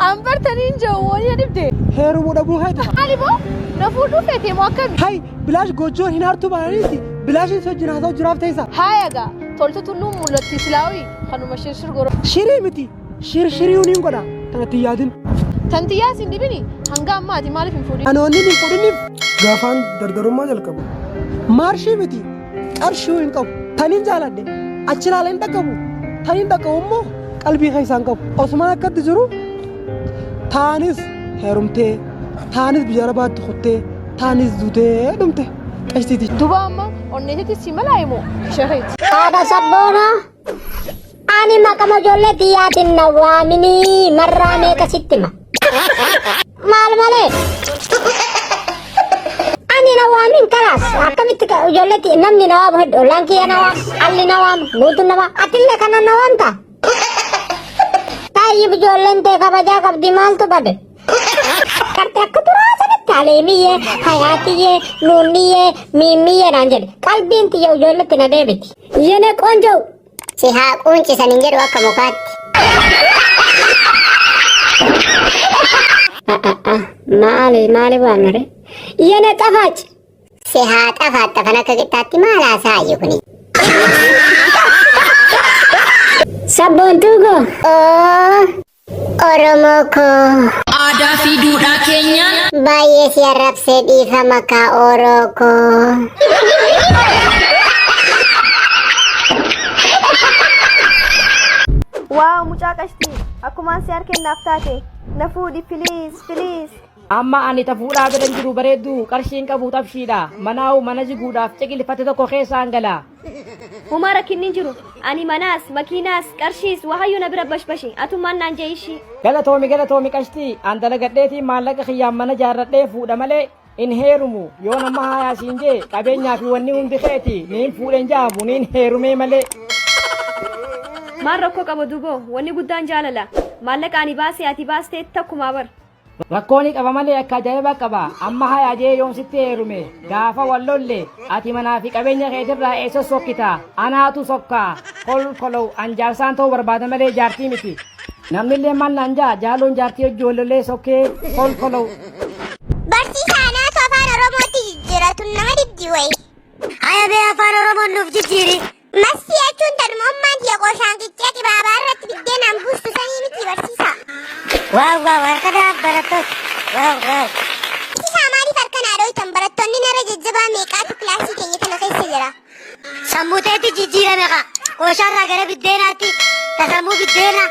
أمبرتنين جووني نبدأ هيرو ودابو هيدا علي بو نفوتو فيتي موكمي هاي بلاش جوجون هنا ارتو بانيتي بلاش سجنا هذا جراف تيسا هايغا تولتو تنو مولتي سلاوي خنو مشير غورو شيري متي شير ونين قدا تنتي يادن تنتي ياسين دبني هنگا ما دي مالي فودي انا وني فودني غافان دردرو ما جلكبو مارشي متي ارشو انكم تنين جالده اچلالين تكبو تنين تكومو قلبي خيسان كب عثمان كد جرو تانيس هرمته تانيس بجربات خطه تانيس دوته دمته اشتي دوبا اما اونيتي سيملايمو شهيد هذا سبونا اني ما كما جولتي يا النوامني مرامي كستما مال مالي اني نوامين خلاص حكمت جولتي نمني نوام هدو لانكي نوام علي نوام نوت نوام اتله كنا نوام تا طيب جولنته كبجا كب دمال تو بده करते कुतरा सने तालेमी है हयाती है नूनी है मीमी है रंजन कल बिंती है उजोल में तेना दे बेटी ये ने कौन जो सिहा कौन ची सनिंजर वा कमोकात माले वानरे ये ने तफाच सिहा तफात तफना कगिताती माला सायु कुनी सब बंतु को Oromoko ada fiduda Kenya baye siarap sedi sama ka oroko wow mucaqashti akuman siar ken naftate nafudi please amma ani tafuudha bedan jiru bareedu qarshiin qabu tabshiidha manaawu mana jiguudhaaf ciqilfate tokko keessaan gala humara kinnin jiru ani manas makinas qarshiis wahayu na bira bashbashi atumaan naan jeeshi galatoomi qashti an dalagadheetii maallaqa kiyyaan mana jaarradhee fuudha malee in heerumu yoo nama haayaasiin jee qabeenyaa fi wanni hundi keeti niin fuudhen jaamu niin heerumee malee maal rakkoo qaba dubo wanni guddaan jaalala maallaqa ani baasee ati baastee takkumaa bar rakkooni qaba malee akka ajaa'iba qaba amma hayaa jee yoomsitti heerume gaafa wallolle ati manaa fi qabeenya keetirraa eessa sokkita anaatu sokka kolkolow an jaarsaan ta'uu barbaada malee jaartii miti namnillee mal naan jaaloon jaartii ijoollee sokkee kolkolow barsiisaanaa afaan oromooti jijjiiratu nama diddi wayi haya bee afaan oromoon nuuf jijjiiri massi jechuun tadumammaan ji'a qooshaangicha dibaabaa irratti biddeenaan buustu sanii miti barsiisa waaw harkadaaf barattoota waaw barsiisaa maaliif harkanaa dhooytan barattoonni narra jajjabaa meeqaatu kilaasii keenya kana keessa jira sammuuteetti jijjiirame qooshaarraa gara biddeenaatti tasammuu biddeena